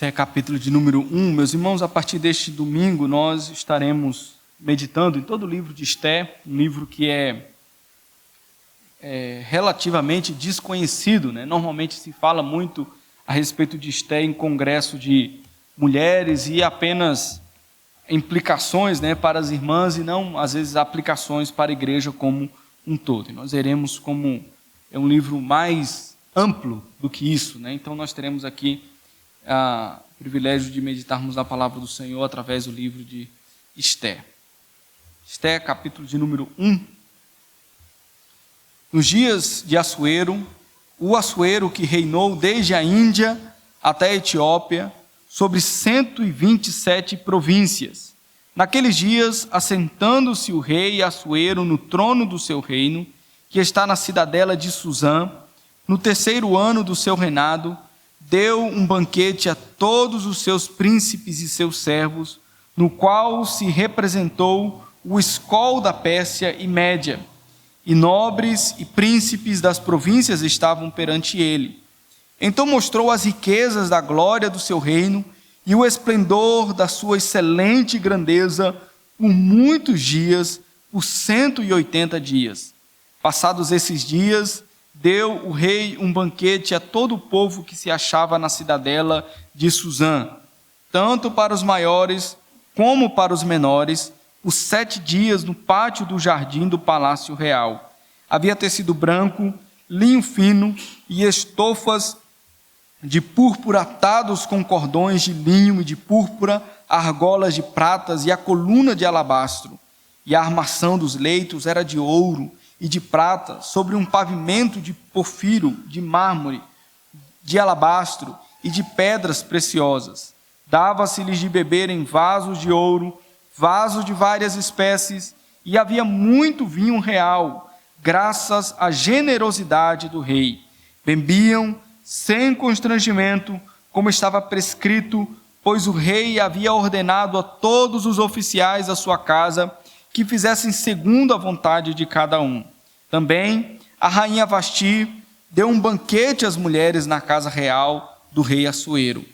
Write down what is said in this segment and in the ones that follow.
Esté capítulo de número 1. Meus irmãos, a partir deste domingo nós estaremos meditando em todo o livro de Esté, um livro que é relativamente desconhecido, né? Normalmente se fala muito a respeito de Esté em congresso de mulheres e apenas implicações, né, para as irmãs e não, às vezes, aplicações para a igreja como um todo. E nós veremos como é um livro mais amplo do que isso, né? Então nós teremos aqui o privilégio de meditarmos na palavra do Senhor através do livro de Esté. Esté, capítulo de número 1. Nos dias de Assuero, o Assuero que reinou desde a Índia até a Etiópia, sobre 127 províncias. Naqueles dias, assentando-se o rei Assuero no trono do seu reino, que está na cidadela de Susã, no 3º ano do seu reinado, deu um banquete a todos os seus príncipes e seus servos, no qual se representou o escol da Pérsia e Média, e nobres e príncipes das províncias estavam perante ele. Então mostrou as riquezas da glória do seu reino e o esplendor da sua excelente grandeza por muitos dias, por 180 dias. Passados esses dias, deu o rei um banquete a todo o povo que se achava na cidadela de Susã, tanto para os maiores como para os menores, os 7 dias no pátio do jardim do palácio real. Havia tecido branco, linho fino e estofas de púrpura atados com cordões de linho e de púrpura, argolas de pratas e a coluna de alabastro. E a armação dos leitos era de ouro e de prata, sobre um pavimento de porfiro, de mármore, de alabastro e de pedras preciosas. Dava-se-lhes de beber em vasos de ouro, vasos de várias espécies, e havia muito vinho real, graças à generosidade do rei. Bebiam sem constrangimento, como estava prescrito, pois o rei havia ordenado a todos os oficiais da sua casa que fizessem segundo a vontade de cada um. Também a rainha Vasti deu um banquete às mulheres na casa real do rei Assuero.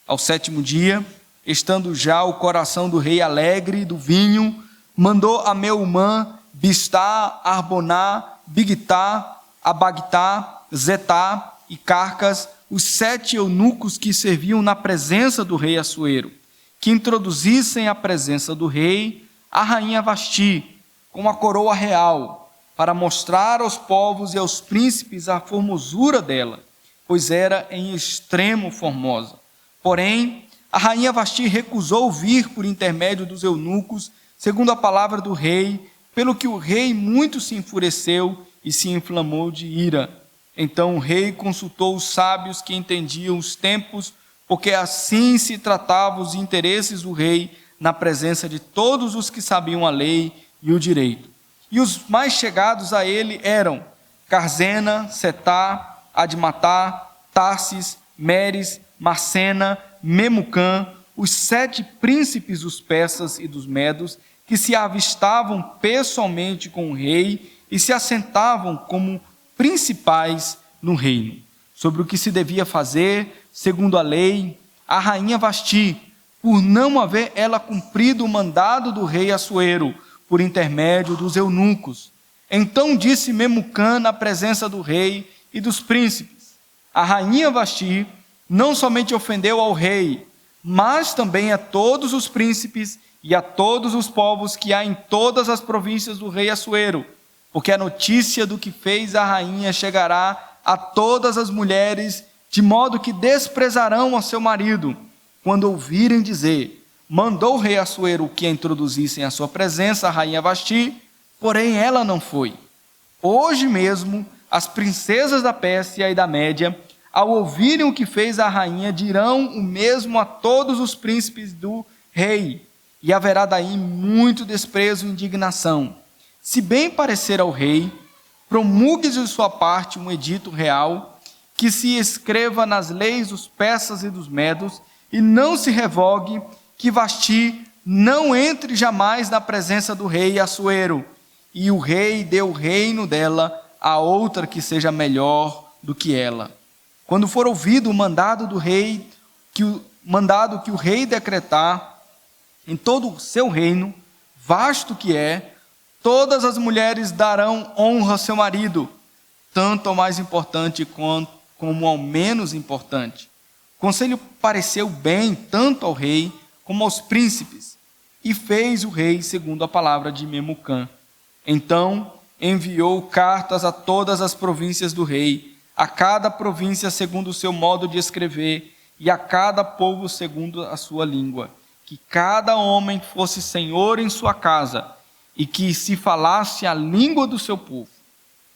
Ao 7º dia, estando já o coração do rei alegre do vinho, mandou a Meumã, Bistá, Arboná, Bigtá, Abagtá, Zetá e Carcas, os 7 eunucos que serviam na presença do rei Assuero, que introduzissem à presença do rei a rainha Vasti, com a coroa real, para mostrar aos povos e aos príncipes a formosura dela, pois era em extremo formosa. Porém, a rainha Vasti recusou vir por intermédio dos eunucos, segundo a palavra do rei, pelo que o rei muito se enfureceu e se inflamou de ira. Então o rei consultou os sábios que entendiam os tempos, porque assim se tratavam os interesses do rei na presença de todos os que sabiam a lei e o direito. E os mais chegados a ele eram Carzena, Setá, Admatá, Tarsis, Meres, Marcena, Memucã, os 7 príncipes dos persas e dos medos, que se avistavam pessoalmente com o rei e se assentavam como principais no reino. Sobre o que se devia fazer, segundo a lei, a rainha Vasti, por não haver ela cumprido o mandado do rei Assuero, por intermédio dos eunucos. Então disse Memucã na presença do rei e dos príncipes: a rainha Vasti não somente ofendeu ao rei, mas também a todos os príncipes e a todos os povos que há em todas as províncias do rei Assuero, porque a notícia do que fez a rainha chegará a todas as mulheres, de modo que desprezarão a seu marido, quando ouvirem dizer: mandou o rei Assuero que a introduzissem à sua presença a rainha Vasti, porém ela não foi. Hoje mesmo, as princesas da Pérsia e da Média, ao ouvirem o que fez a rainha, dirão o mesmo a todos os príncipes do rei, e haverá daí muito desprezo e indignação. Se bem parecer ao rei, promulgue de sua parte um edito real, que se escreva nas leis dos persas e dos medos, e não se revogue, que Vasti não entre jamais na presença do rei Assuero, e o rei dê o reino dela a outra que seja melhor do que ela. Quando for ouvido o mandado do rei, mandado que o rei decretar em todo o seu reino, vasto que é, todas as mulheres darão honra ao seu marido, tanto ao mais importante como ao menos importante. O conselho pareceu bem tanto ao rei como aos príncipes, e fez o rei segundo a palavra de Memucã. Então enviou cartas a todas as províncias do rei, a cada província segundo o seu modo de escrever, e a cada povo segundo a sua língua, que cada homem fosse senhor em sua casa, e que se falasse a língua do seu povo.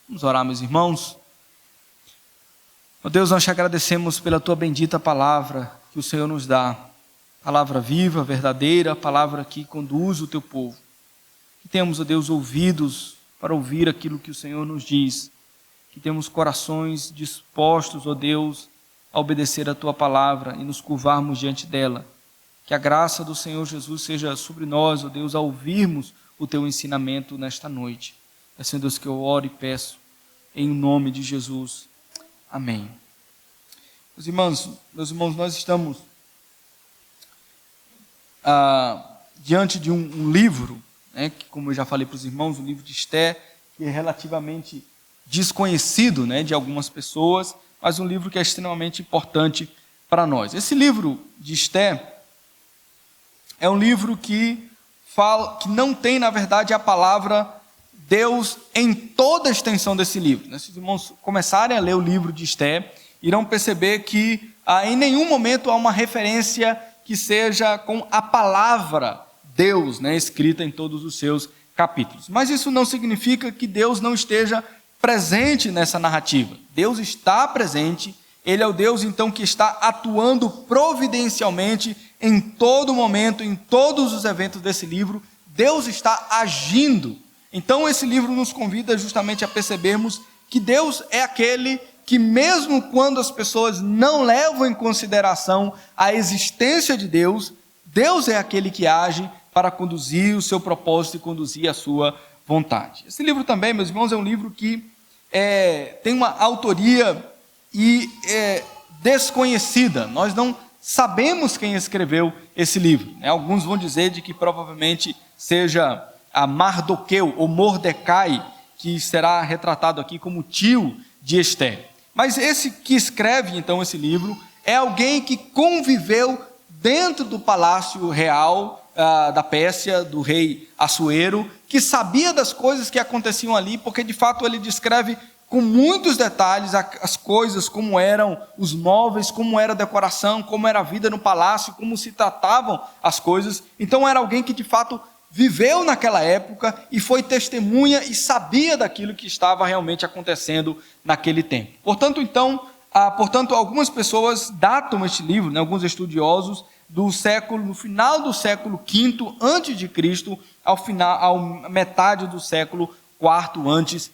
Vamos orar, meus irmãos. Ó Deus, nós te agradecemos pela tua bendita palavra que o Senhor nos dá, palavra viva, verdadeira, palavra que conduz o teu povo. Que tenhamos, ó Deus, ouvidos para ouvir aquilo que o Senhor nos diz, que temos corações dispostos, ó Deus, a obedecer a tua palavra e nos curvarmos diante dela. Que a graça do Senhor Jesus seja sobre nós, ó Deus, a ouvirmos o teu ensinamento nesta noite. É assim, Deus, que eu oro e peço, em nome de Jesus. Amém. Meus irmãos, nós estamos diante de um livro, né, que, como eu já falei para os irmãos, o livro de Esté, que é relativamente desconhecido, né, de algumas pessoas, mas um livro que é extremamente importante para nós. Esse livro de Esté é um livro que não tem, na verdade, a palavra Deus em toda a extensão desse livro. Se os irmãos começarem a ler o livro de Esté, irão perceber que em nenhum momento há uma referência que seja com a palavra Deus, né, escrita em todos os seus capítulos. Mas isso não significa que Deus não esteja presente nessa narrativa. Deus está presente, Ele é o Deus, então, que está atuando providencialmente em todo momento, em todos os eventos desse livro. Deus está agindo. Então, esse livro nos convida justamente a percebermos que Deus é aquele que, mesmo quando as pessoas não levam em consideração a existência de Deus, Deus é aquele que age para conduzir o seu propósito e conduzir a sua vontade. Esse livro também, meus irmãos, é um livro que tem uma autoria desconhecida. Nós não sabemos quem escreveu esse livro, né? Alguns vão dizer de que provavelmente seja a Mardoqueu ou Mordecai, que será retratado aqui como tio de Esté. Mas esse que escreve então esse livro é alguém que conviveu dentro do palácio real da Pérsia, do rei Assuero, que sabia das coisas que aconteciam ali, porque de fato ele descreve com muitos detalhes as coisas, como eram os móveis, como era a decoração, como era a vida no palácio, como se tratavam as coisas. Então era alguém que de fato viveu naquela época e foi testemunha e sabia daquilo que estava realmente acontecendo naquele tempo. Portanto, algumas pessoas datam este livro, né, alguns estudiosos, no final do século V a.C., ao metade do século IV a.C.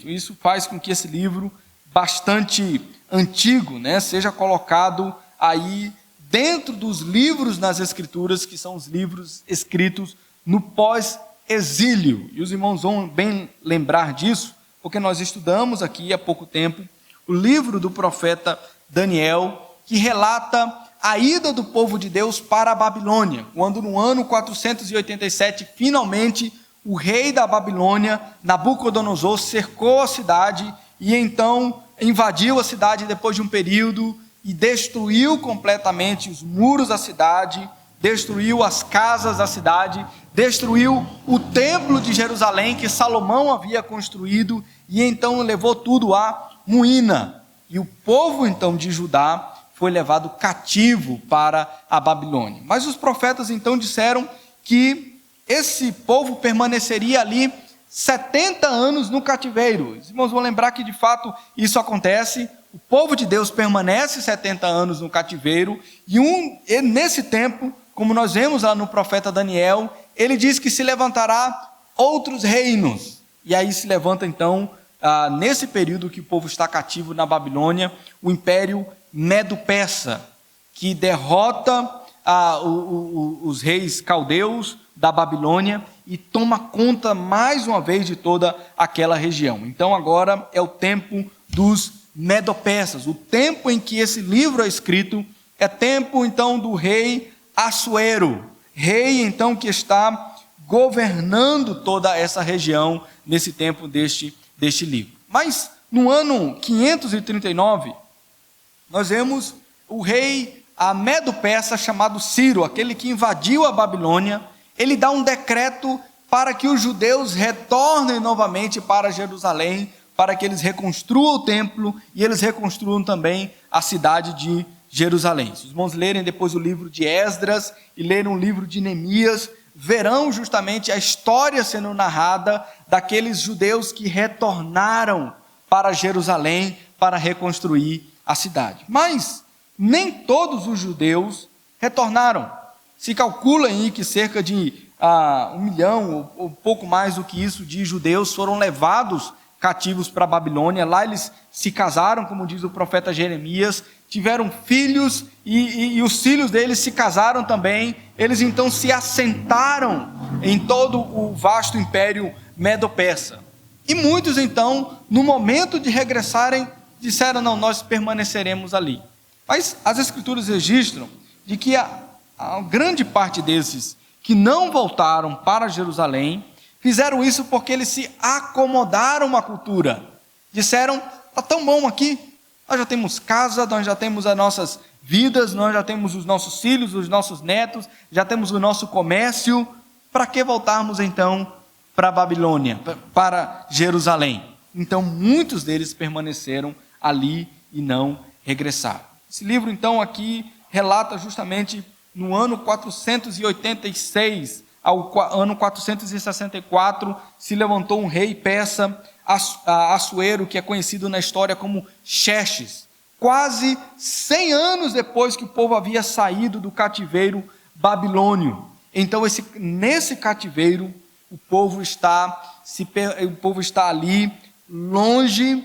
Isso faz com que esse livro, bastante antigo, né, seja colocado aí dentro dos livros nas Escrituras, que são os livros escritos no pós-exílio. E os irmãos vão bem lembrar disso, porque nós estudamos aqui há pouco tempo o livro do profeta Daniel, que relata a ida do povo de Deus para a Babilônia, quando no ano 487, finalmente, o rei da Babilônia, Nabucodonosor, cercou a cidade e então invadiu a cidade depois de um período e destruiu completamente os muros da cidade, destruiu as casas da cidade, destruiu o templo de Jerusalém que Salomão havia construído e então levou tudo à ruína. E o povo então de Judá foi levado cativo para a Babilônia. Mas os profetas então disseram que esse povo permaneceria ali 70 anos no cativeiro. Os irmãos vão lembrar que de fato isso acontece. O povo de Deus permanece 70 anos no cativeiro e nesse tempo, como nós vemos lá no profeta Daniel, ele diz que se levantará outros reinos. E aí se levanta então, nesse período que o povo está cativo na Babilônia, o Império Medo-Persa, que derrota os reis caldeus da Babilônia e toma conta mais uma vez de toda aquela região. Então agora é o tempo dos Medo-Persas, o tempo em que esse livro é escrito É tempo então do rei Assuero, rei então que está governando toda essa região nesse tempo deste livro. Mas no ano 539, nós vemos o rei Medo-Persa chamado Ciro, aquele que invadiu a Babilônia. Ele dá um decreto para que os judeus retornem novamente para Jerusalém, para que eles reconstruam o templo e eles reconstruam também a cidade de Jerusalém. Se os irmãos lerem depois o livro de Esdras e lerem o livro de Neemias, verão justamente a história sendo narrada daqueles judeus que retornaram para Jerusalém para reconstruir a cidade. Mas nem todos os judeus retornaram. Se calcula aí que cerca de 1 milhão, ou pouco mais do que isso, de judeus foram levados cativos para a Babilônia. Lá eles se casaram, como diz o profeta Jeremias, tiveram filhos e os filhos deles se casaram também. Eles então se assentaram em todo o vasto império Medo-Persa. E muitos então, no momento de regressarem, disseram: não, nós permaneceremos ali. Mas as escrituras registram de que a grande parte desses que não voltaram para Jerusalém, fizeram isso porque eles se acomodaram à cultura. Disseram: está tão bom aqui, nós já temos casa, nós já temos as nossas vidas, nós já temos os nossos filhos, os nossos netos, já temos o nosso comércio, para que voltarmos então para a Babilônia, para Jerusalém? Então muitos deles permaneceram ali e não regressaram. Esse livro então aqui relata justamente no ano 486 ao ano 464, se levantou um rei persa, Assuero, que é conhecido na história como Xerxes, quase 100 anos depois que o povo havia saído do cativeiro babilônio. Então nesse cativeiro o povo está ali longe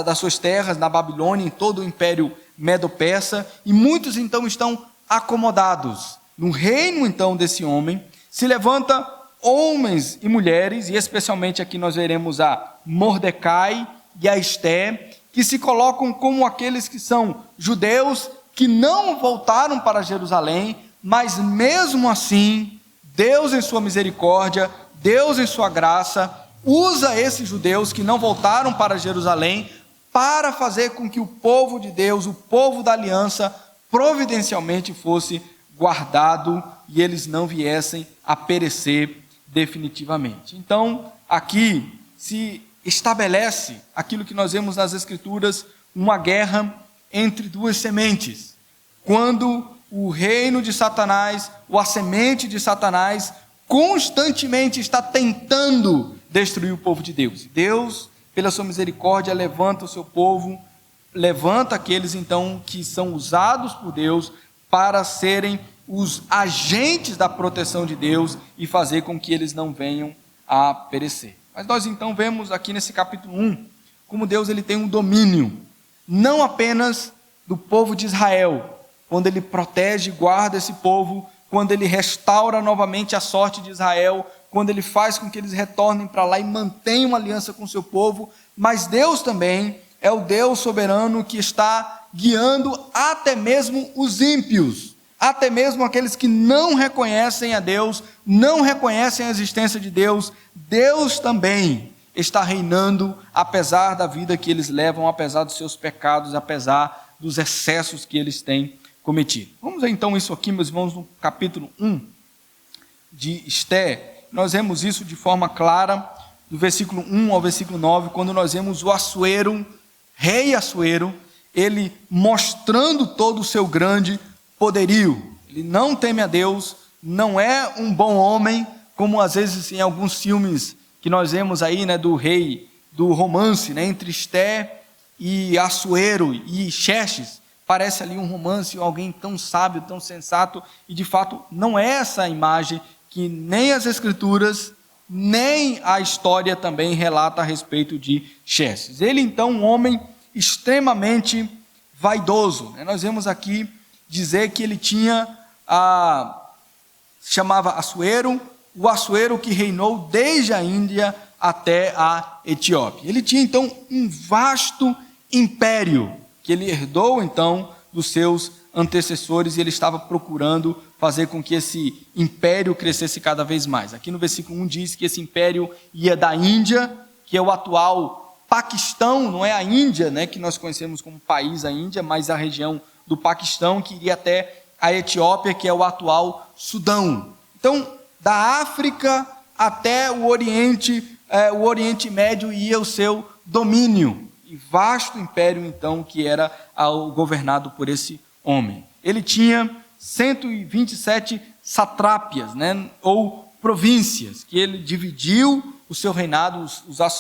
das suas terras, na Babilônia, em todo o império Medo-Persa, e muitos então estão acomodados. No reino então desse homem se levanta homens e mulheres, e especialmente aqui nós veremos a Mordecai e a Esté, que se colocam como aqueles que são judeus que não voltaram para Jerusalém, mas mesmo assim, Deus em sua misericórdia, Deus em sua graça, usa esses judeus que não voltaram para Jerusalém para fazer com que o povo de Deus, o povo da aliança, providencialmente fosse guardado e eles não viessem a perecer definitivamente. Então, aqui se estabelece aquilo que nós vemos nas Escrituras, uma guerra entre duas sementes. Quando o reino de Satanás, ou a semente de Satanás, constantemente está tentando destruir o povo de Deus. Deus, pela sua misericórdia, levanta o seu povo, levanta aqueles então que são usados por Deus para serem os agentes da proteção de Deus e fazer com que eles não venham a perecer. Mas nós então vemos aqui nesse capítulo 1, como Deus ele tem um domínio, não apenas do povo de Israel, quando ele protege e guarda esse povo, quando ele restaura novamente a sorte de Israel, quando ele faz com que eles retornem para lá e mantenham uma aliança com o seu povo, mas Deus também é o Deus soberano que está guiando até mesmo os ímpios, até mesmo aqueles que não reconhecem a Deus, não reconhecem a existência de Deus. Deus também está reinando, apesar da vida que eles levam, apesar dos seus pecados, apesar dos excessos que eles têm cometido. Vamos ver então isso aqui, meus irmãos, no capítulo 1 de Esté. Nós vemos isso de forma clara, do versículo 1 ao versículo 9, quando nós vemos o Assuero, rei Assuero, ele mostrando todo o seu grande poderio. Ele não teme a Deus, não é um bom homem, como às vezes em alguns filmes que nós vemos aí, né, do rei, do romance, né, entre Esté e Assuero e Xerxes, parece ali um romance, alguém tão sábio, tão sensato, e de fato não é essa a imagem que nem as Escrituras, nem a história também relata a respeito de Xerxes. Ele então um homem extremamente vaidoso, né? Nós vemos aqui dizer que ele tinha, se chamava Assuero, o Assuero que reinou desde a Índia até a Etiópia. Ele tinha então um vasto império, que ele herdou então dos seus antecessores, e ele estava procurando fazer com que esse império crescesse cada vez mais. Aqui no versículo 1 diz que esse império ia da Índia, que é o atual Paquistão, não é a Índia, né, que nós conhecemos como país a Índia, mas a região do Paquistão, que iria até a Etiópia, que é o atual Sudão. Então, da África até o Oriente Médio ia o seu domínio, e vasto império, então, que era governado por esse homem. Ele tinha 127 satrápias, né, ou províncias, que ele dividiu o seu reinado,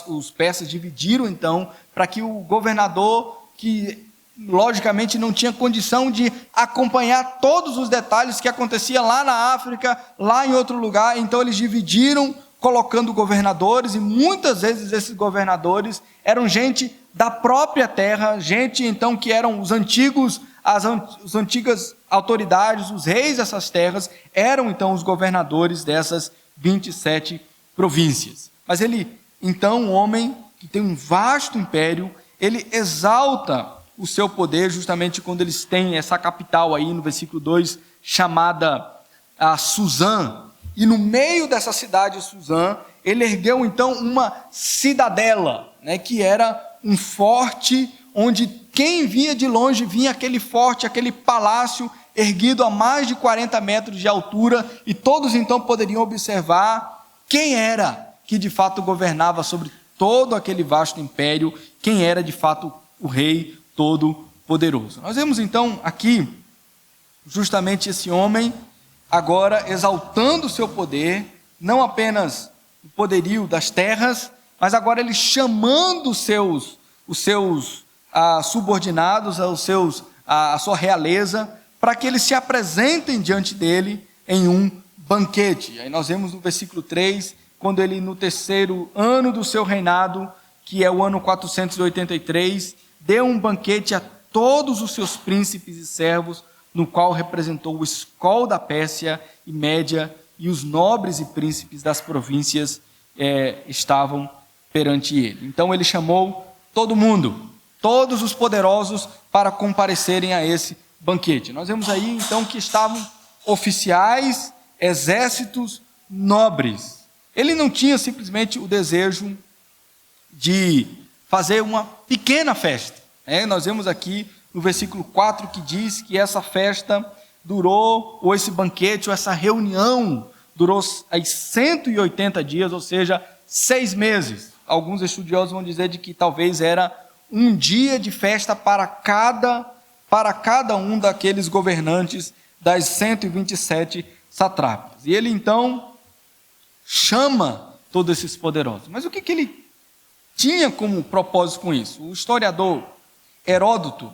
os persas dividiram, então, para que o governador, que logicamente não tinha condição de acompanhar todos os detalhes que acontecia lá na África, lá em outro lugar, então eles dividiram, colocando governadores, e muitas vezes esses governadores eram gente da própria terra, gente então que eram as antigas autoridades, os reis dessas terras, eram então os governadores dessas 27 províncias. Mas ele, então, um homem que tem um vasto império, ele exalta o seu poder justamente quando eles têm essa capital aí no versículo 2, chamada Suzã, e no meio dessa cidade Suzã, ele ergueu então uma cidadela, né, que era um forte, onde quem via de longe, vinha aquele forte, aquele palácio erguido a mais de 40 metros de altura, e todos então poderiam observar quem era que de fato governava sobre todo aquele vasto império, quem era de fato o rei todo-poderoso. Nós vemos então aqui justamente esse homem agora exaltando o seu poder, não apenas o poderio das terras, mas agora ele chamando os seus subordinados, a sua realeza, para que eles se apresentem diante dele em um banquete. Aí nós vemos no versículo 3, quando ele, no terceiro ano do seu reinado, que é o ano 483, deu um banquete a todos os seus príncipes e servos, no qual representou o escol da Pérsia e Média, e os nobres e príncipes das províncias estavam perante ele. Então ele chamou todo mundo, todos os poderosos, para comparecerem a esse banquete. Nós vemos aí então que estavam oficiais, exércitos, nobres. Ele não tinha simplesmente o desejo de fazer uma pequena festa. Nós vemos aqui no versículo 4 que diz que essa festa durou, ou esse banquete, ou essa reunião, durou 180 dias, ou seja, 6 meses. Alguns estudiosos vão dizer de que talvez era um dia de festa para cada um daqueles governantes das 127 satrápias. E ele então chama todos esses poderosos. Mas o que ele tinha como propósito com isso? O historiador Heródoto,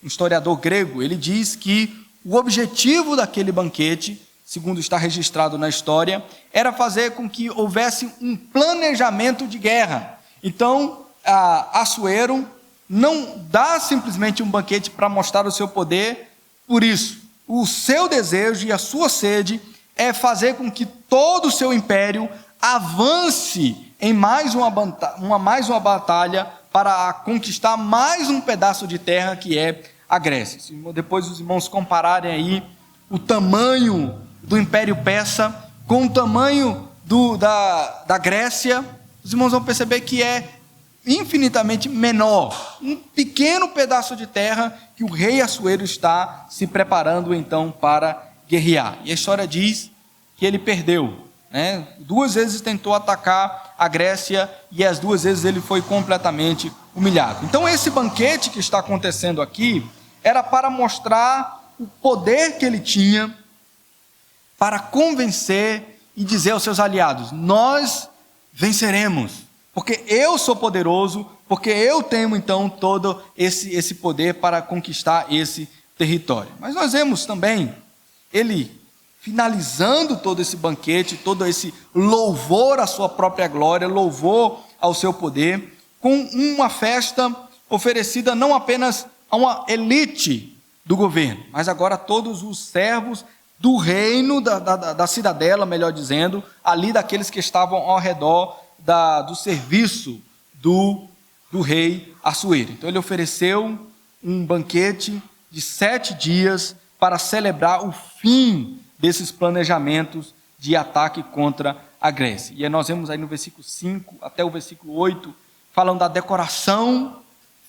um historiador grego, ele diz que o objetivo daquele banquete, segundo está registrado na história, era fazer com que houvesse um planejamento de guerra. Então, Assuero não dá simplesmente um banquete para mostrar o seu poder por isso. O seu desejo e a sua sede é fazer com que todo o seu império avance em mais uma batalha para conquistar mais um pedaço de terra, que é a Grécia. Se depois os irmãos compararem aí o tamanho do Império Persa com o tamanho da Grécia, os irmãos vão perceber que é infinitamente menor, um pequeno pedaço de terra que o rei Assuero está se preparando então para guerrear. E a história diz que ele perdeu, 2 vezes tentou atacar a Grécia e as 2 vezes ele foi completamente humilhado. Então esse banquete que está acontecendo aqui era para mostrar o poder que ele tinha para convencer e dizer aos seus aliados: nós venceremos, porque eu sou poderoso, porque eu tenho então todo esse poder para conquistar esse território. Mas nós vemos também ele finalizando todo esse banquete, todo esse louvor à sua própria glória, louvor ao seu poder, com uma festa oferecida não apenas a uma elite do governo, mas agora a todos os servos do reino, da cidadela, melhor dizendo, ali daqueles que estavam ao redor do serviço do rei Assuero. Então ele ofereceu um banquete de 7 dias para celebrar o fim desses planejamentos de ataque contra a Grécia. E aí nós vemos aí no versículo 5 até o versículo 8, falam da decoração,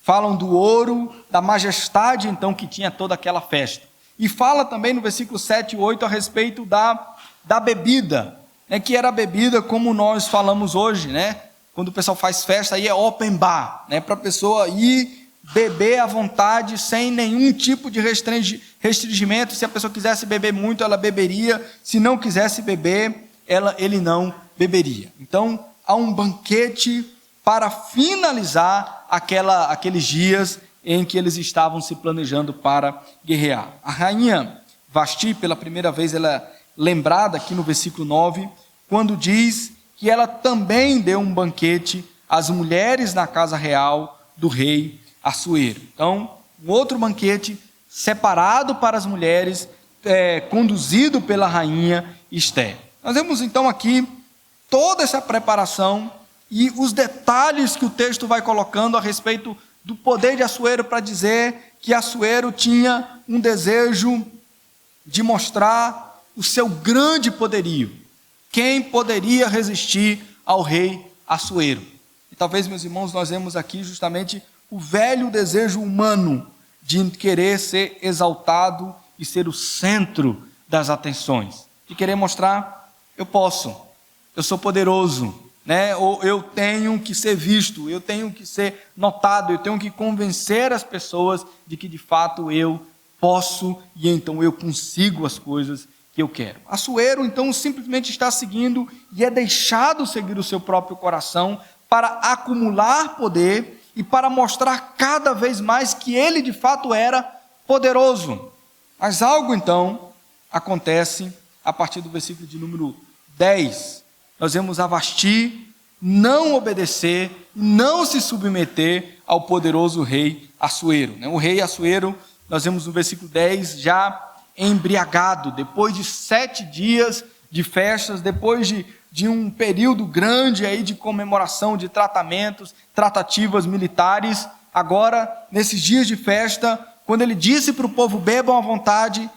falam do ouro, da majestade então que tinha toda aquela festa. E fala também no versículo 7 e 8 a respeito da bebida, né, que era a bebida como nós falamos hoje, né? Quando o pessoal faz festa, aí é open bar, né, para a pessoa ir beber à vontade, sem nenhum tipo de restringimento. Se a pessoa quisesse beber muito, ela beberia. Se não quisesse beber, ele não beberia. Então, há um banquete para finalizar aqueles dias em que eles estavam se planejando para guerrear. A rainha Vasti, pela primeira vez, ela é lembrada aqui no versículo 9, quando diz que ela também deu um banquete às mulheres na casa real do rei Assuero. Então, um outro banquete separado para as mulheres, conduzido pela rainha Esther. Nós vemos então aqui toda essa preparação e os detalhes que o texto vai colocando a respeito do poder de Assuero, para dizer que Assuero tinha um desejo de mostrar o seu grande poderio. Quem poderia resistir ao rei Assuero? E talvez, meus irmãos, nós vemos aqui justamente o velho desejo humano de querer ser exaltado e ser o centro das atenções, de querer mostrar, eu posso, eu sou poderoso, né? Ou eu tenho que ser visto, eu tenho que ser notado, eu tenho que convencer as pessoas de que de fato eu posso e então eu consigo as coisas que eu quero. Assuero então simplesmente está seguindo e é deixado seguir o seu próprio coração para acumular poder e para mostrar cada vez mais que ele de fato era poderoso. Mas algo então acontece a partir do versículo de número 10. Nós vemos a Vasti não obedecer, não se submeter ao poderoso rei Assuero. O rei Assuero, nós vemos no versículo 10, já embriagado, depois de 7 dias de festas, depois de um período grande aí de comemoração, de tratamentos, tratativas militares. Agora, nesses dias de festa, quando ele disse para o povo, bebam à vontade,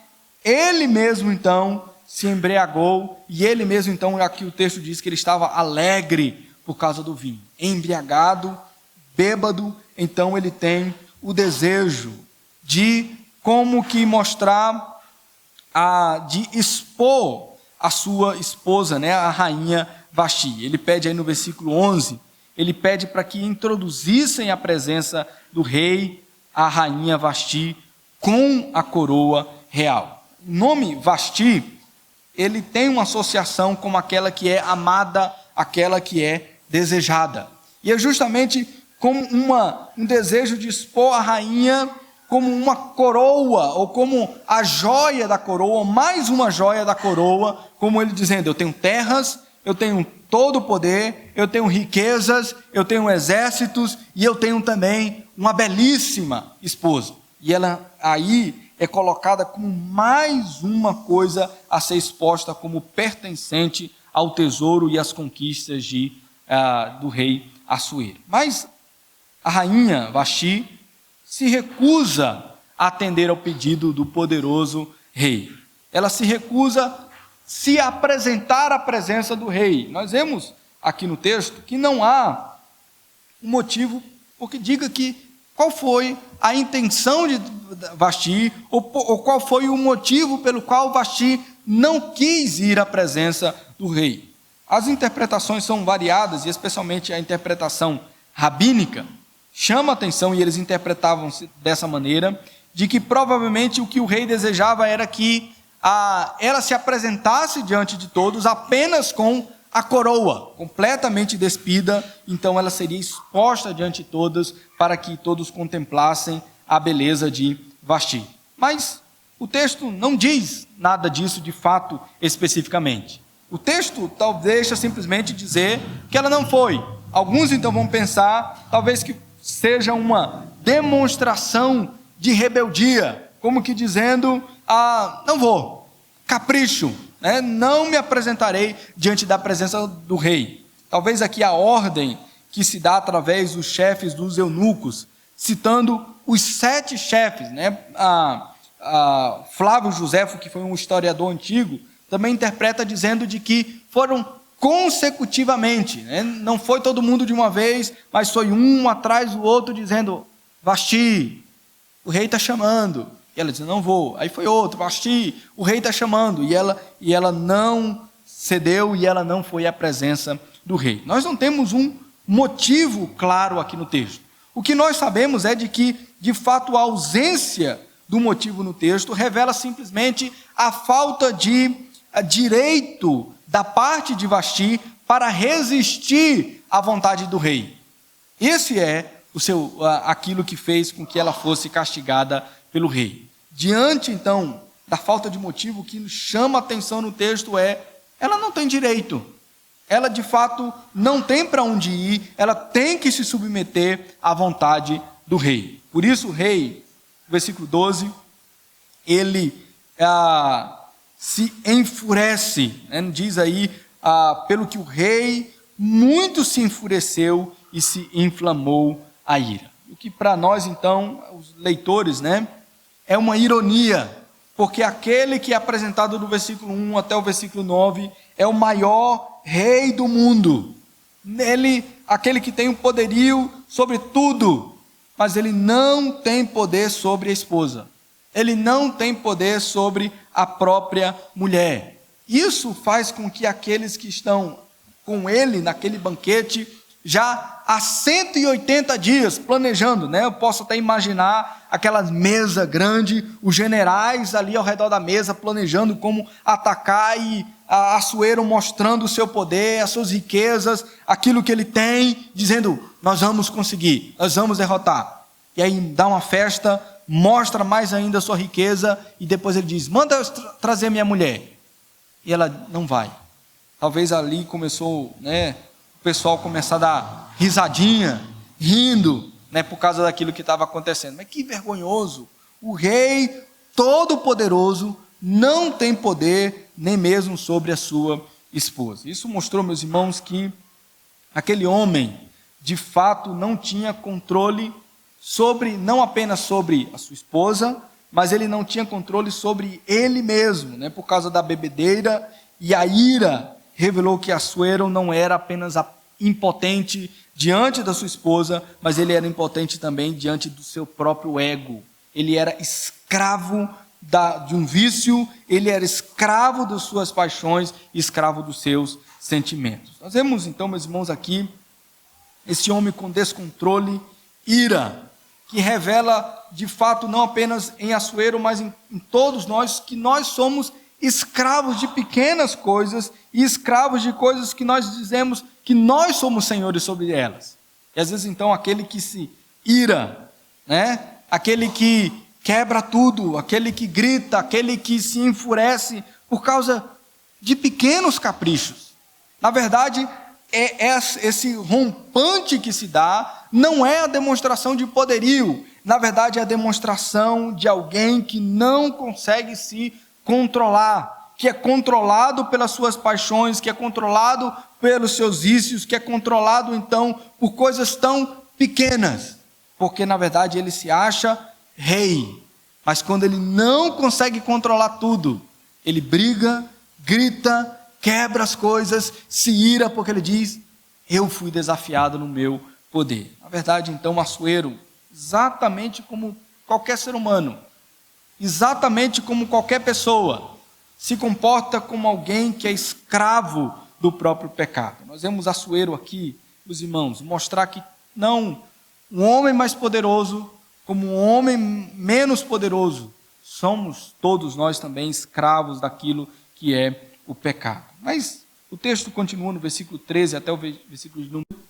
ele mesmo então se embriagou, e ele mesmo então, aqui o texto diz que ele estava alegre por causa do vinho. Embriagado, bêbado, então ele tem o desejo de como que mostrar, de expor a sua esposa, né, a rainha Vasti. Ele pede aí no versículo 11, ele pede para que introduzissem a presença do rei, a rainha Vasti, com a coroa real. O nome Vasti, ele tem uma associação com aquela que é amada, aquela que é desejada. E é justamente como um desejo de expor a rainha como uma coroa, ou como a joia da coroa, mais uma joia da coroa, como ele dizendo, eu tenho terras, eu tenho todo o poder, eu tenho riquezas, eu tenho exércitos, e eu tenho também uma belíssima esposa. E ela aí é colocada como mais uma coisa a ser exposta como pertencente ao tesouro e às conquistas do rei Assuero. Mas a rainha Vasti se recusa a atender ao pedido do poderoso rei. Ela se recusa a se apresentar à presença do rei. Nós vemos aqui no texto que não há um motivo porque diga que qual foi a intenção de Vasti, ou qual foi o motivo pelo qual Vasti não quis ir à presença do rei. As interpretações são variadas, e especialmente a interpretação rabínica chama a atenção, e eles interpretavam dessa maneira, de que provavelmente o que o rei desejava era que ela se apresentasse diante de todos apenas com a coroa, completamente despida, então ela seria exposta diante de todos, para que todos contemplassem a beleza de Vasti. Mas o texto não diz nada disso de fato especificamente. O texto talvez deixa simplesmente dizer que ela não foi. Alguns então vão pensar, talvez que seja uma demonstração de rebeldia, como que dizendo, não vou, capricho, né? Não me apresentarei diante da presença do rei. Talvez aqui a ordem que se dá através dos chefes dos eunucos, citando os 7 chefes, né? Flávio Joséfo, que foi um historiador antigo, também interpreta dizendo de que foram consecutivamente, né? Não foi todo mundo de uma vez, mas foi um atrás do outro dizendo: Vasti, o rei está chamando. E ela diz: não vou. Aí foi outro: Vasti, o rei está chamando. E ela não cedeu e ela não foi à presença do rei. Nós não temos um motivo claro aqui no texto. O que nós sabemos é de que, de fato, a ausência do motivo no texto revela simplesmente a falta de direito da parte de Vasti para resistir à vontade do rei. Esse é aquilo que fez com que ela fosse castigada pelo rei. Diante, então, da falta de motivo, o que chama a atenção no texto ela não tem direito. Ela, de fato, não tem para onde ir, ela tem que se submeter à vontade do rei. Por isso o rei, versículo 12, ele se enfurece, né? Diz aí, pelo que o rei muito se enfureceu e se inflamou a ira. O que para nós, então, os leitores, né, é uma ironia, porque aquele que é apresentado do versículo 1 até o versículo 9 é o maior rei do mundo. Aquele que tem o poderio sobre tudo, mas ele não tem poder sobre a esposa. Ele não tem poder sobre a própria mulher. Isso faz com que aqueles que estão com ele naquele banquete, já há 180 dias planejando, né? Eu posso até imaginar aquela mesa grande, os generais ali ao redor da mesa planejando como atacar, e Assuero mostrando o seu poder, as suas riquezas, aquilo que ele tem, dizendo: nós vamos conseguir, nós vamos derrotar. E aí dá uma festa, mostra mais ainda a sua riqueza, e depois ele diz: manda trazer minha mulher. E ela não vai. Talvez ali começou, né, o pessoal começar a dar risadinha, rindo, né, por causa daquilo que estava acontecendo. Mas que vergonhoso! O rei todo-poderoso não tem poder nem mesmo sobre a sua esposa. Isso mostrou, meus irmãos, que aquele homem, de fato, não tinha controle não apenas sobre a sua esposa, mas ele não tinha controle sobre ele mesmo, né? Por causa da bebedeira, e a ira revelou que Assuero não era apenas impotente diante da sua esposa, mas ele era impotente também diante do seu próprio ego. Ele era escravo de um vício, ele era escravo das suas paixões, escravo dos seus sentimentos. Nós vemos então, meus irmãos, aqui esse homem com descontrole, ira, que revela, de fato, não apenas em Assuero, mas em todos nós, que nós somos escravos de pequenas coisas e escravos de coisas que nós dizemos que nós somos senhores sobre elas. E às vezes, então, aquele que se ira, né? Aquele que quebra tudo, aquele que grita, aquele que se enfurece por causa de pequenos caprichos. Na verdade, esse rompante que se dá não é a demonstração de poderio, na verdade é a demonstração de alguém que não consegue se controlar, que é controlado pelas suas paixões, que é controlado pelos seus vícios, que é controlado então por coisas tão pequenas, porque na verdade ele se acha rei, mas quando ele não consegue controlar tudo, ele briga, grita, quebra as coisas, se ira, porque ele diz: eu fui desafiado no meu poder. Na verdade, então, Assuero, exatamente como qualquer ser humano, exatamente como qualquer pessoa, se comporta como alguém que é escravo do próprio pecado. Nós vemos Assuero aqui, os irmãos, mostrar que não um homem mais poderoso, como um homem menos poderoso, somos todos nós também escravos daquilo que é o pecado. Mas o texto continua no versículo 13 até o versículo de número,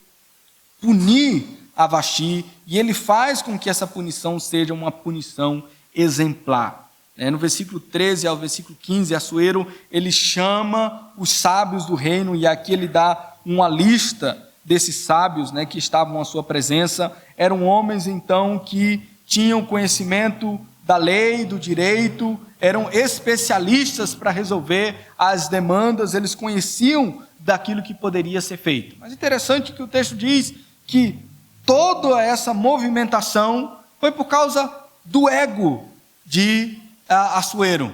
punir a Vasti, e ele faz com que essa punição seja uma punição exemplar. No versículo 13 ao versículo 15, Assuero, ele chama os sábios do reino, e aqui ele dá uma lista desses sábios, que estavam à sua presença. Eram homens, então, que tinham conhecimento da lei, do direito, eram especialistas para resolver as demandas, eles conheciam daquilo que poderia ser feito. Mas interessante que o texto diz que toda essa movimentação foi por causa do ego de Assuero?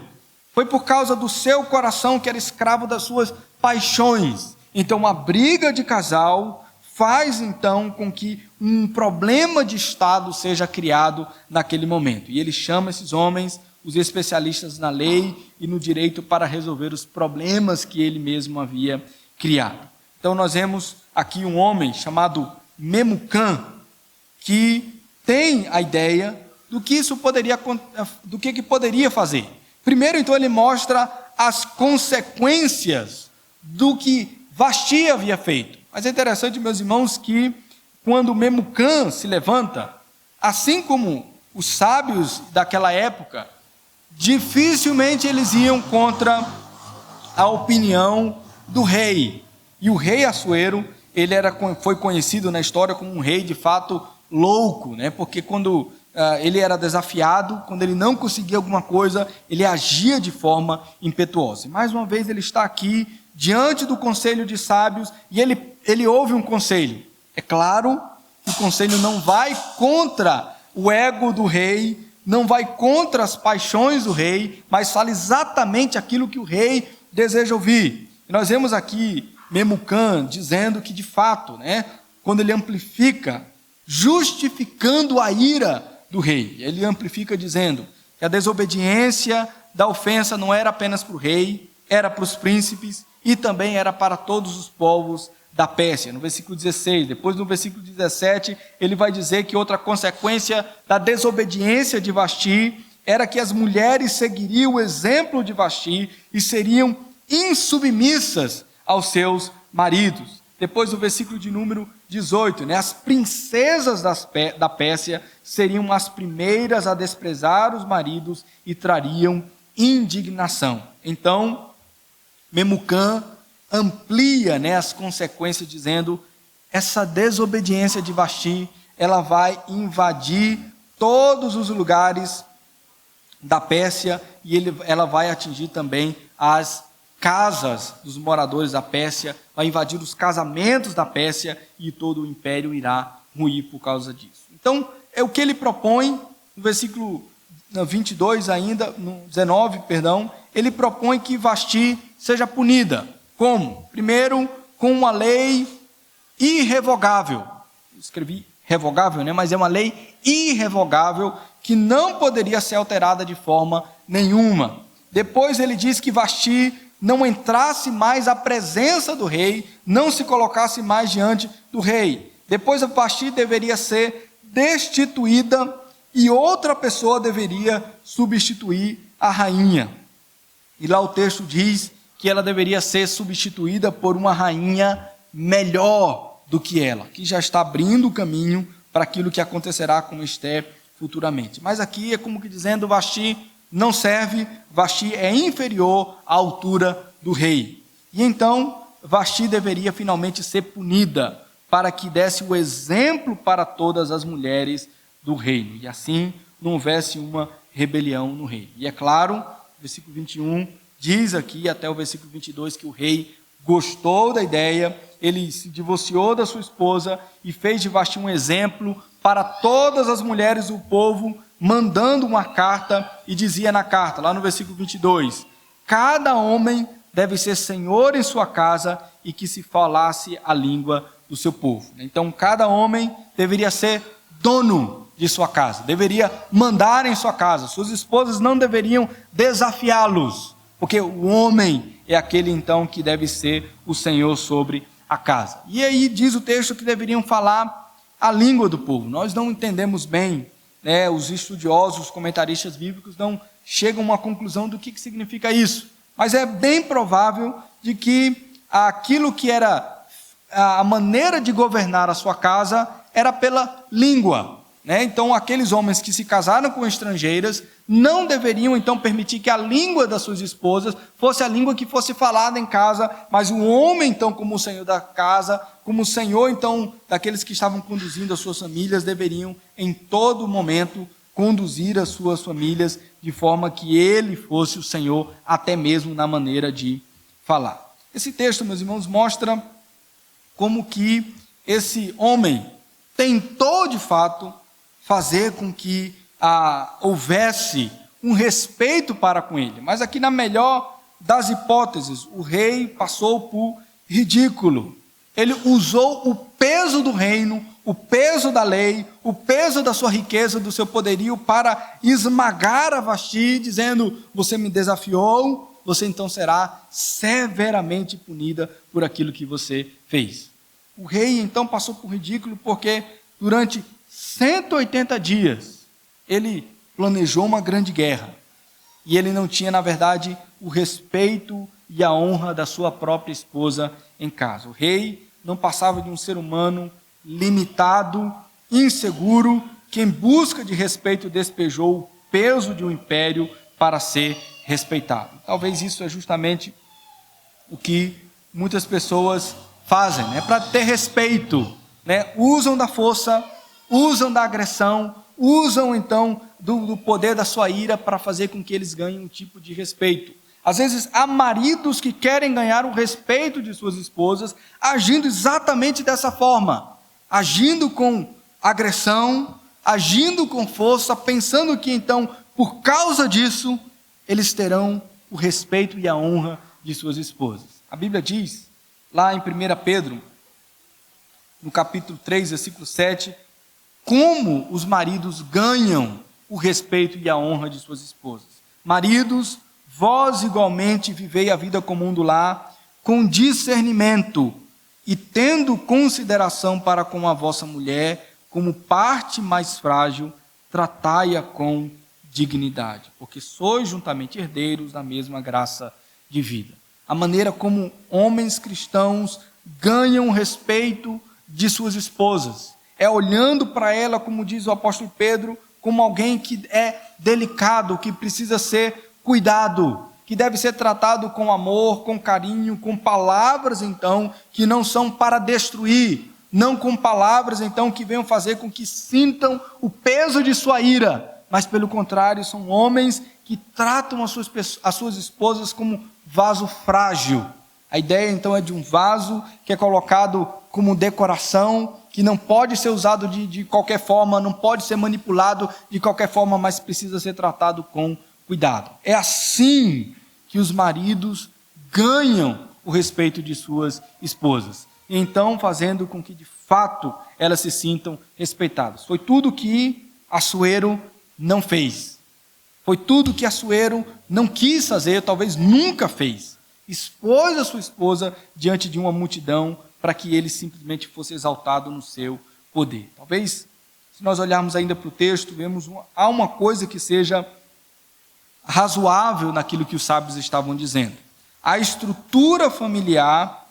Foi por causa do seu coração, que era escravo das suas paixões. Então, a briga de casal faz então com que um problema de Estado seja criado naquele momento. E ele chama esses homens, os especialistas na lei e no direito, para resolver os problemas que ele mesmo havia criado. Então nós vemos aqui um homem chamado Memucã, que tem a ideia do que poderia fazer. Primeiro, então, ele mostra as consequências do que Vasti havia feito. Mas é interessante, meus irmãos, que quando Memucã se levanta, assim como os sábios daquela época, dificilmente eles iam contra a opinião do rei. E o rei Assuero, foi conhecido na história como um rei de fato louco, né? Porque quando ele era desafiado, quando ele não conseguia alguma coisa, ele agia de forma impetuosa. E mais uma vez ele está aqui diante do conselho de sábios e ele ouve um conselho. É claro que o conselho não vai contra o ego do rei, não vai contra as paixões do rei, mas fala exatamente aquilo que o rei deseja ouvir. E nós vemos aqui Memucã dizendo que, de fato, né, quando ele amplifica, justificando a ira do rei, ele amplifica dizendo que a desobediência da ofensa não era apenas para o rei, era para os príncipes e também era para todos os povos da Pérsia. No versículo 16, depois no versículo 17, ele vai dizer que outra consequência da desobediência de Vasti era que as mulheres seguiriam o exemplo de Vasti e seriam insubmissas aos seus maridos. Depois do versículo de número 18, né, as princesas da Pérsia seriam as primeiras a desprezar os maridos e trariam indignação. Então, Memucã amplia, né, as consequências, dizendo: essa desobediência de Vasti, ela vai invadir todos os lugares da Pérsia e ela vai atingir também as casas dos moradores da Pérsia, vai invadir os casamentos da Pérsia e todo o império irá ruir por causa disso. Então, é o que ele propõe no versículo 22 ainda, no 19, perdão, ele propõe que Vasti seja punida. Como? Primeiro, com uma lei irrevogável. Eu escrevi revogável, né? Mas é uma lei irrevogável que não poderia ser alterada de forma nenhuma. Depois ele diz que Vasti não entrasse mais à presença do rei, não se colocasse mais diante do rei. Depois a Vasti deveria ser destituída e outra pessoa deveria substituir a rainha. E lá o texto diz que ela deveria ser substituída por uma rainha melhor do que ela, que já está abrindo o caminho para aquilo que acontecerá com Ester futuramente. Mas aqui é como que dizendo: Vasti não serve, Vasti é inferior à altura do rei. E então Vasti deveria finalmente ser punida, para que desse o exemplo para todas as mulheres do reino, e assim não houvesse uma rebelião no reino. E é claro, versículo 21 diz aqui até o versículo 22 que o rei gostou da ideia, ele se divorciou da sua esposa e fez de Vasti um exemplo para todas as mulheres do povo, mandando uma carta, e dizia na carta, lá no versículo 22, cada homem deve ser senhor em sua casa e que se falasse a língua do seu povo. Então, cada homem deveria ser dono de sua casa, deveria mandar em sua casa, suas esposas não deveriam desafiá-los, porque o homem é aquele então que deve ser o senhor sobre a casa. E aí diz o texto que deveriam falar a língua do povo. Nós não entendemos bem, né, os estudiosos, os comentaristas bíblicos não chegam a uma conclusão do que significa isso, mas é bem provável de que aquilo que era a maneira de governar a sua casa era pela língua, né? Então aqueles homens que se casaram com estrangeiras não deveriam então permitir que a língua das suas esposas fosse a língua que fosse falada em casa, mas o homem então, como o senhor da casa, como o senhor então daqueles que estavam conduzindo as suas famílias, deveriam em todo momento conduzir as suas famílias de forma que ele fosse o senhor, até mesmo na maneira de falar. Esse texto, meus irmãos, mostra como que esse homem tentou de fato fazer com que houvesse um respeito para com ele. Mas aqui, na melhor das hipóteses, o rei passou por ridículo. Ele usou o peso do reino, o peso da lei, o peso da sua riqueza, do seu poderio, para esmagar a Vasti, dizendo: você me desafiou, você então será severamente punida por aquilo que você fez. O rei então passou por ridículo porque durante 180 dias ele planejou uma grande guerra e ele não tinha, na verdade, o respeito e a honra da sua própria esposa em casa. O rei não passava de um ser humano limitado, inseguro, que em busca de respeito despejou o peso de um império para ser respeitado. Talvez isso é justamente o que muitas pessoas fazem, para ter respeito, usam da força, usam da agressão, usam então do poder da sua ira para fazer com que eles ganhem um tipo de respeito. Às vezes há maridos que querem ganhar o respeito de suas esposas agindo exatamente dessa forma, agindo com agressão, agindo com força, pensando que então, por causa disso, eles terão o respeito e a honra de suas esposas. A Bíblia diz, lá em 1 Pedro, no capítulo 3, versículo 7, como os maridos ganham o respeito e a honra de suas esposas. Maridos, vós igualmente vivei a vida comum do lar, com discernimento, e tendo consideração para com a vossa mulher, como parte mais frágil, tratai-a com dignidade, porque sois juntamente herdeiros da mesma graça de vida. A maneira como homens cristãos ganham o respeito de suas esposas é olhando para ela, como diz o apóstolo Pedro, como alguém que é delicado, que precisa ser cuidado, que deve ser tratado com amor, com carinho, com palavras então que não são para destruir, não com palavras então que venham fazer com que sintam o peso de sua ira, mas pelo contrário, são homens que tratam as suas esposas como vaso frágil. A ideia então é de um vaso que é colocado como decoração, que não pode ser usado de qualquer forma, não pode ser manipulado de qualquer forma, mas precisa ser tratado com cuidado. É assim que os maridos ganham o respeito de suas esposas, e então fazendo com que de fato elas se sintam respeitadas. Foi tudo que Assuero não fez. Foi tudo que Assuero não quis fazer, talvez nunca fez. Expôs a sua esposa diante de uma multidão para que ele simplesmente fosse exaltado no seu poder. Talvez, se nós olharmos ainda para o texto, há uma coisa que seja razoável naquilo que os sábios estavam dizendo. A estrutura familiar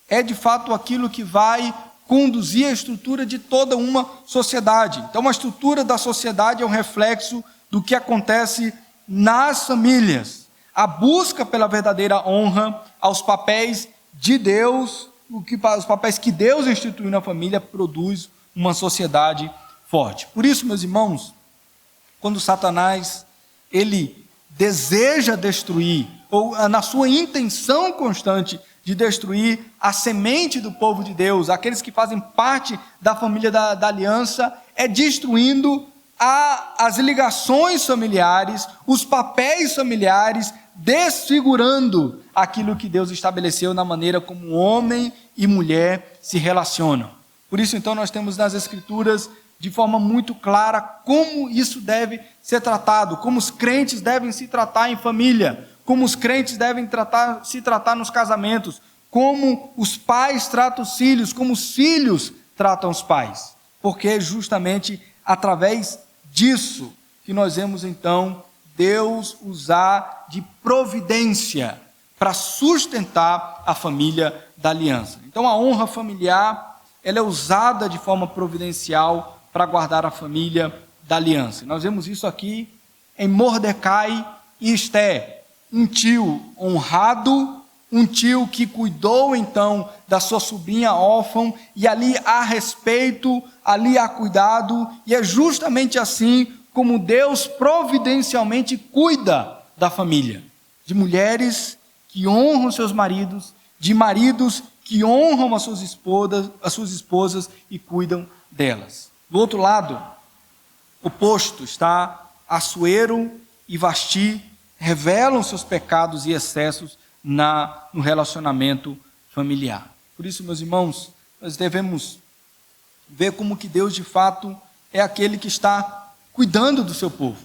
é de fato aquilo que vai conduzir a estrutura de toda uma sociedade. Então, a estrutura da sociedade é um reflexo do que acontece nas famílias. A busca pela verdadeira honra aos papéis de Deus, os papéis que Deus instituiu na família, produz uma sociedade forte. Por isso, meus irmãos, quando Satanás ele deseja destruir, ou na sua intenção constante de destruir a semente do povo de Deus, aqueles que fazem parte da família da aliança, é destruindo as ligações familiares, os papéis familiares, desfigurando aquilo que Deus estabeleceu na maneira como homem e mulher se relacionam. Por isso, então, nós temos nas Escrituras, de forma muito clara, como isso deve ser tratado, como os crentes devem se tratar em família, como os crentes devem se tratar nos casamentos, como os pais tratam os filhos, como os filhos tratam os pais. Porque é justamente através disso que nós vemos, então, Deus usar de providência para sustentar a família da aliança. Então, a honra familiar, ela é usada de forma providencial para guardar a família da aliança. Nós vemos isso aqui em Mordecai e Esté, um tio honrado, um tio que cuidou então da sua sobrinha órfã, e ali há respeito, ali há cuidado, e é justamente assim como Deus providencialmente cuida da família, de mulheres que honram seus maridos, de maridos que honram as suas esposas e cuidam delas. Do outro lado, oposto, está Assuero e Vasti revelam seus pecados e excessos no relacionamento familiar. Por isso, meus irmãos, nós devemos ver como que Deus de fato é aquele que está cuidando do seu povo.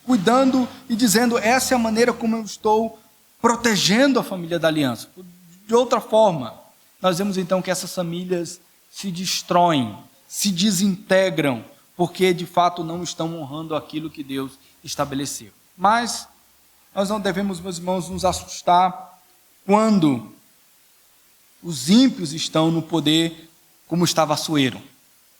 Cuidando e dizendo, essa é a maneira como eu estou protegendo a família da aliança. De outra forma, nós vemos então que essas famílias se destroem, se desintegram, porque de fato não estão honrando aquilo que Deus estabeleceu. Mas nós não devemos, meus irmãos, nos assustar quando os ímpios estão no poder, como estava Assuero,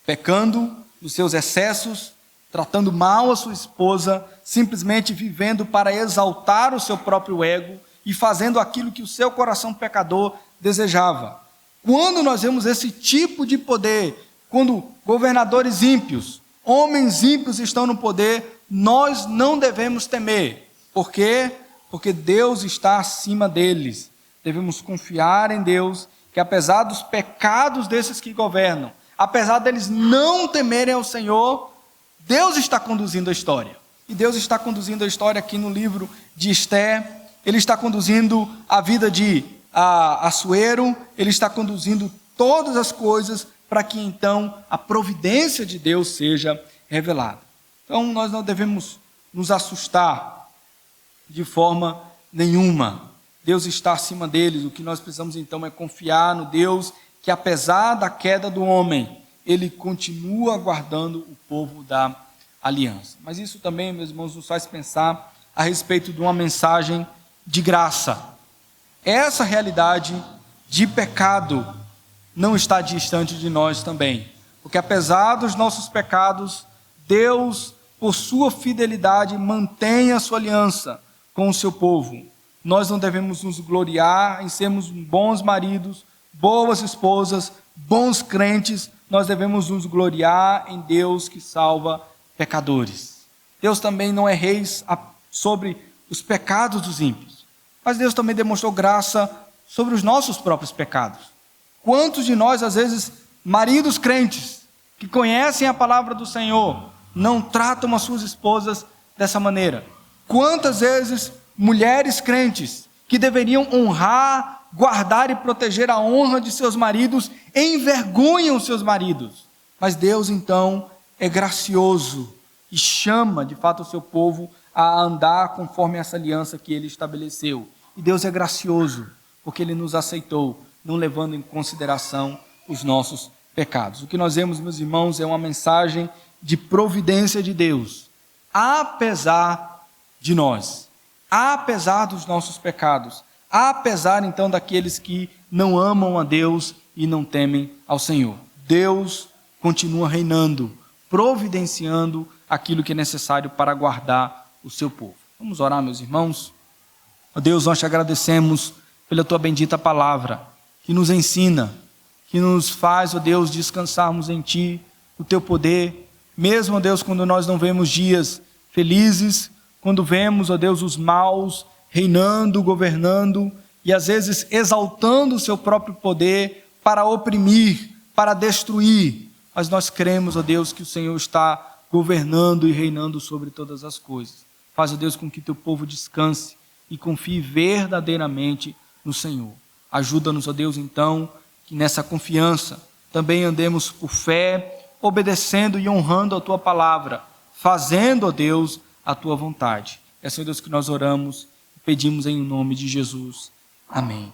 pecando nos seus excessos, tratando mal a sua esposa, simplesmente vivendo para exaltar o seu próprio ego e fazendo aquilo que o seu coração pecador desejava. Quando nós vemos esse tipo de poder, quando governadores ímpios, homens ímpios estão no poder, nós não devemos temer. Por quê? Porque Deus está acima deles. Devemos confiar em Deus, que apesar dos pecados desses que governam, apesar deles não temerem ao Senhor, Deus está conduzindo a história. E Deus está conduzindo a história aqui no livro de Esther. Ele está conduzindo a vida de Assuero, ele está conduzindo todas as coisas para que então a providência de Deus seja revelada. Então nós não devemos nos assustar de forma nenhuma. Deus está acima deles. O que nós precisamos então é confiar no Deus que, apesar da queda do homem, ele continua guardando o povo da aliança. Mas isso também, meus irmãos, nos faz pensar a respeito de uma mensagem de graça. Essa realidade de pecado não está distante de nós também, porque apesar dos nossos pecados, Deus, por sua fidelidade, mantém a sua aliança com o seu povo. Nós não devemos nos gloriar em sermos bons maridos, boas esposas, bons crentes. Nós devemos nos gloriar em Deus que salva pecadores. Deus também não é rei sobre os pecados dos ímpios, mas Deus também demonstrou graça sobre os nossos próprios pecados. Quantos de nós, às vezes, maridos crentes, que conhecem a palavra do Senhor, não tratam as suas esposas dessa maneira? Quantas vezes mulheres crentes, que deveriam honrar, guardar e proteger a honra de seus maridos, envergonham seus maridos? Mas Deus, então, é gracioso e chama, de fato, o seu povo a andar conforme essa aliança que ele estabeleceu. E Deus é gracioso, porque ele nos aceitou, não levando em consideração os nossos pecados. O que nós vemos, meus irmãos, é uma mensagem de providência de Deus, apesar de nós, apesar dos nossos pecados, apesar então daqueles que não amam a Deus e não temem ao Senhor. Deus continua reinando, providenciando aquilo que é necessário para guardar o seu povo. Vamos orar, meus irmãos? Ó Deus, nós te agradecemos pela tua bendita palavra, que nos ensina, que nos faz, ó Deus, descansarmos em ti, o teu poder, mesmo, ó Deus, quando nós não vemos dias felizes, quando vemos, ó Deus, os maus reinando, governando, e às vezes exaltando o seu próprio poder para oprimir, para destruir. Mas nós cremos, ó Deus, que o Senhor está governando e reinando sobre todas as coisas. Faz, ó Deus, com que teu povo descanse e confie verdadeiramente no Senhor. Ajuda-nos, ó Deus, então, que nessa confiança também andemos por fé, obedecendo e honrando a tua palavra, fazendo, ó Deus, a tua vontade. É, Senhor Deus, que nós oramos e pedimos em nome de Jesus. Amém.